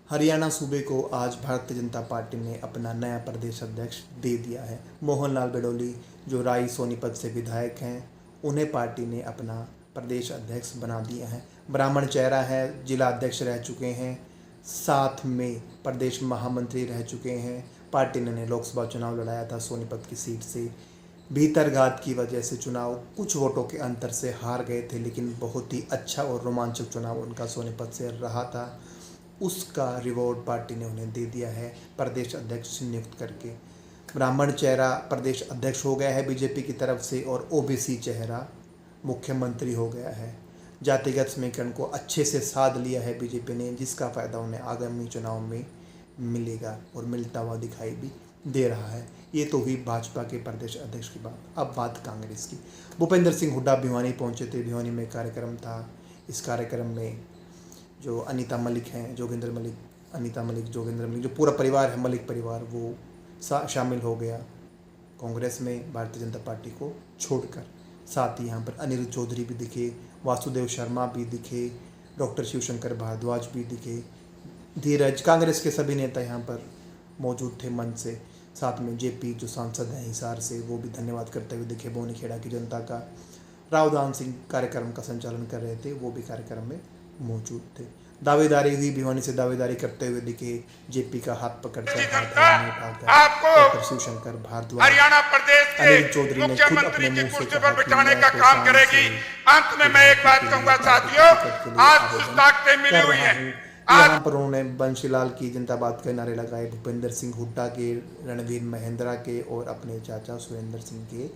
हरियाणा सूबे को आज भारतीय जनता पार्टी ने अपना नया प्रदेश अध्यक्ष दे दिया है। मोहन लाल बडोली जो राई सोनीपत से विधायक हैं, उन्हें पार्टी ने अपना प्रदेश अध्यक्ष बना दिया है। ब्राह्मण चेहरा है, जिला अध्यक्ष रह चुके हैं, साथ में प्रदेश महामंत्री रह चुके हैं। पार्टी ने लोकसभा चुनाव लड़ाया था सोनीपत की सीट से, भीतरघात की वजह से चुनाव कुछ वोटों के अंतर से हार गए थे, लेकिन बहुत ही अच्छा और रोमांचक चुनाव उनका सोनीपत से रहा था। उसका रिवॉर्ड पार्टी ने उन्हें दे दिया है प्रदेश अध्यक्ष नियुक्त करके। ब्राह्मण चेहरा प्रदेश अध्यक्ष हो गया है बीजेपी की तरफ से, और ओबीसी चेहरा मुख्यमंत्री हो गया है। जातिगत समीकरण को अच्छे से साध लिया है बीजेपी ने, जिसका फ़ायदा उन्हें आगामी चुनाव में मिलेगा और मिलता हुआ दिखाई भी दे रहा है। ये तो हुई भाजपा के प्रदेश अध्यक्ष की बात। अब बात कांग्रेस की। भूपेंद्र सिंह हुड्डा भिवानी पहुंचे थे। भिवानी में कार्यक्रम था। इस कार्यक्रम में जो अनीता मलिक हैं, जोगेंद्र मलिक, अनीता मलिक, जोगेंद्र मलिक, जो पूरा परिवार है मलिक परिवार, वो शामिल हो गया कांग्रेस में भारतीय जनता पार्टी को छोड़कर। साथ ही यहाँ पर अनिरुद्ध चौधरी भी दिखे, वासुदेव शर्मा भी दिखे, डॉक्टर शिवशंकर भारद्वाज भी दिखे, धीरज, कांग्रेस के सभी नेता यहाँ पर मौजूद थे मंच से। साथ में जेपी जो सांसद हैं हिसार से, वो भी धन्यवाद करते हुए दिखे बोनीखेड़ा की जनता का। रावदान सिंह कार्यक्रम का संचालन कर रहे थे, वो भी कार्यक्रम में मौजूद थे। दावेदारी हुई, भिवानी से दावेदारी करते हुए दिखे, जेपी का हाथ पकड़कर डॉक्टर शिवशंकर भारद्वाज। हरियाणा प्रदेश अनिल चौधरी ने खुद मुख्यमंत्री अपने की मुंह से कुर्सी कहा पर कि बिठाने मैं का काम किसान करेगी। से अंत में मैं एक बात कहूंगा साथियों, आज कुछ ताकतें मिली हुई हैं। यहाँ पर उन्होंने बंशीलाल की जिंदाबाद के नारे लगाए, भूपेंद्र सिंह हुड्डा के, रणवीर महेंद्रा के और अपने चाचा सुरेंद्र सिंह के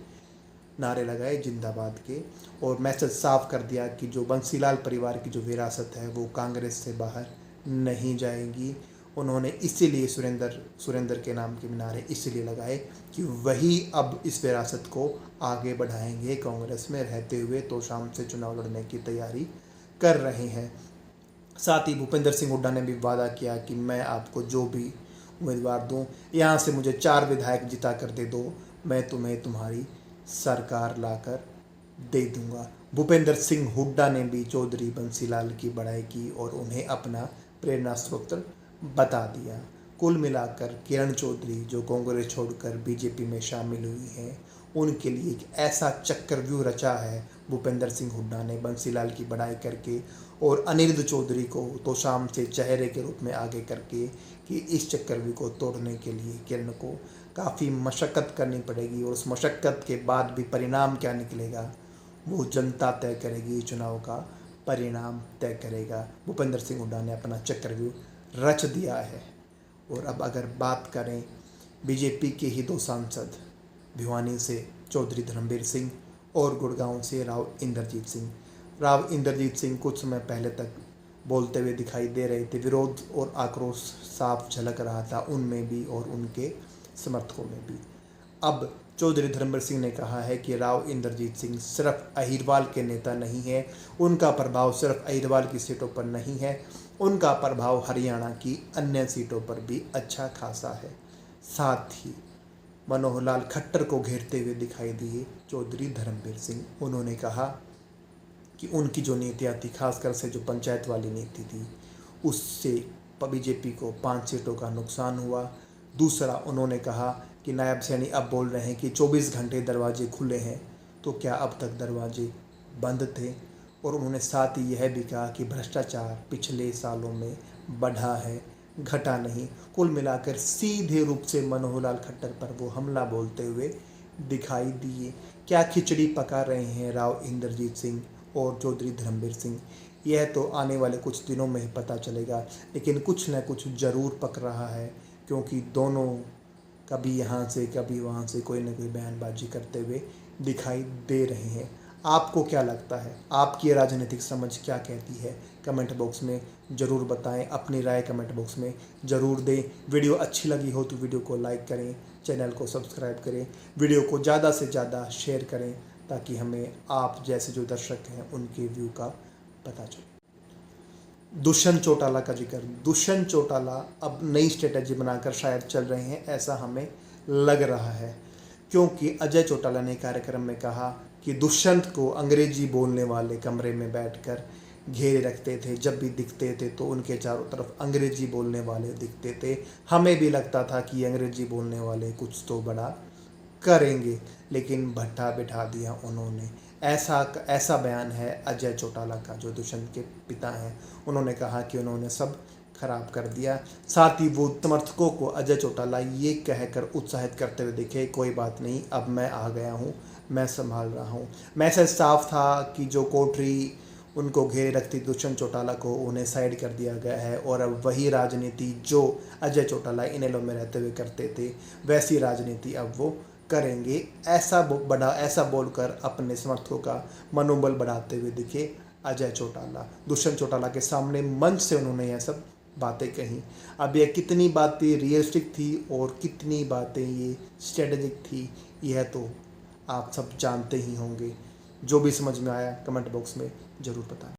नारे लगाए जिंदाबाद के, और मैसेज साफ कर दिया कि जो बंसीलाल परिवार की जो विरासत है वो कांग्रेस से बाहर नहीं जाएगी। उन्होंने इसीलिए सुरेंद्र के नाम के नारे इसलिए लगाए कि वही अब इस विरासत को आगे बढ़ाएंगे, कांग्रेस में रहते हुए तो शाम से चुनाव लड़ने की तैयारी कर रहे हैं। साथ ही भूपेंद्र सिंह हुड्डा ने भी वादा किया कि मैं आपको जो भी उम्मीदवार दूं, यहाँ से मुझे 4 विधायक जिता कर दे दो, मैं तुम्हें तुम्हारी सरकार लाकर दे दूंगा। भूपेंद्र सिंह हुड्डा ने भी चौधरी बंसीलाल की बड़ाई की और उन्हें अपना प्रेरणा स्रोत बता दिया। कुल मिलाकर किरण चौधरी जो कांग्रेस छोड़कर बीजेपी में शामिल हुई हैं, उनके लिए एक ऐसा चक्रव्यूह रचा है भूपेंद्र सिंह हुड्डा ने बंसीलाल की बड़ाई करके, और अनिरुद्ध चौधरी को तो शाम से चेहरे के रूप में आगे करके, कि इस चक्रव्यूह को तोड़ने के लिए किरण को काफ़ी मशक्क़त करनी पड़ेगी, और उस मशक्क़त के बाद भी परिणाम क्या निकलेगा वो जनता तय करेगी, चुनाव का परिणाम तय करेगा। भूपेंद्र सिंह हुड्डा ने अपना चक्रव्यूह रच दिया है। और अब अगर बात करें बीजेपी के ही 2 सांसद, भिवानी से चौधरी धर्मवीर सिंह और गुड़गांव से राव इंद्रजीत सिंह। राव इंद्रजीत सिंह कुछ समय पहले तक बोलते हुए दिखाई दे रहे थे, विरोध और आक्रोश साफ झलक रहा था उनमें भी और उनके समर्थकों में भी। अब चौधरी धर्मवीर सिंह ने कहा है कि राव इंद्रजीत सिंह सिर्फ अहिरवाल के नेता नहीं है, उनका प्रभाव सिर्फ अहिरवाल की सीटों पर नहीं है, उनका प्रभाव हरियाणा की अन्य सीटों पर भी अच्छा खासा है। साथ ही मनोहर लाल खट्टर को घेरते हुए दिखाई दिए चौधरी धर्मवीर सिंह। उन्होंने कहा कि उनकी जो नीतियाँ थी, खासकर से जो पंचायत वाली नीति थी, उससे बीजेपी को 5 सीटों का नुकसान हुआ। दूसरा, उन्होंने कहा कि नायब सैनी अब बोल रहे हैं कि 24 घंटे दरवाजे खुले हैं, तो क्या अब तक दरवाजे बंद थे? और उन्होंने साथ ही यह भी कहा कि भ्रष्टाचार पिछले सालों में बढ़ा है, घटा नहीं। कुल मिलाकर सीधे रूप से मनोहर लाल खट्टर पर वो हमला बोलते हुए दिखाई दिए। क्या खिचड़ी पका रहे हैं राव इंद्रजीत सिंह और चौधरी धर्मवीर सिंह, यह तो आने वाले कुछ दिनों में ही पता चलेगा, लेकिन कुछ न कुछ ज़रूर पक रहा है, क्योंकि दोनों कभी यहाँ से कभी वहाँ से कोई न कोई बयानबाजी करते हुए दिखाई दे रहे हैं। आपको क्या लगता है? आपकी राजनीतिक समझ क्या कहती है? कमेंट बॉक्स में ज़रूर बताएं, अपनी राय कमेंट बॉक्स में ज़रूर दें। वीडियो अच्छी लगी हो तो वीडियो को लाइक करें, चैनल को सब्सक्राइब करें, वीडियो को ज़्यादा से ज़्यादा शेयर करें, ताकि हमें आप जैसे जो दर्शक हैं उनके व्यू का पता चले। दुष्यंत चौटाला का जिक्र। दुष्यंत चौटाला अब नई स्ट्रेटजी बनाकर शायद चल रहे हैं, ऐसा हमें लग रहा है, क्योंकि अजय चौटाला ने कार्यक्रम में कहा कि दुष्यंत को अंग्रेजी बोलने वाले कमरे में बैठकर घेरे रखते थे। जब भी दिखते थे तो उनके चारों तरफ अंग्रेजी बोलने वाले दिखते थे। हमें भी लगता था कि अंग्रेजी बोलने वाले कुछ तो बड़ा करेंगे, लेकिन भट्ठा बिठा दिया उन्होंने। ऐसा बयान है अजय चौटाला का, जो दुष्यंत के पिता हैं। उन्होंने कहा कि उन्होंने सब खराब कर दिया। साथ ही वो समर्थकों को अजय चौटाला ये कहकर उत्साहित करते हुए दिखे, कोई बात नहीं, अब मैं आ गया हूँ, मैं संभाल रहा हूँ। मैसेज साफ था कि जो कोठरी उनको घेरे रखती दुष्यंत चौटाला को, उन्हें साइड कर दिया गया है और अब वही राजनीति जो अजय चौटाला इनेलो में रहते हुए करते थे, वैसी राजनीति अब वो करेंगे। ऐसा बोलकर अपने समर्थकों का मनोबल बढ़ाते हुए दिखे अजय चौटाला। दुष्यंत चौटाला के सामने मंच से उन्होंने यह सब बातें कहीं। अब यह कितनी बातें रियलिस्टिक थी और कितनी बातें ये स्ट्रेटेजिक थी, यह तो आप सब जानते ही होंगे। जो भी समझ में आया कमेंट बॉक्स में ज़रूर बताएं।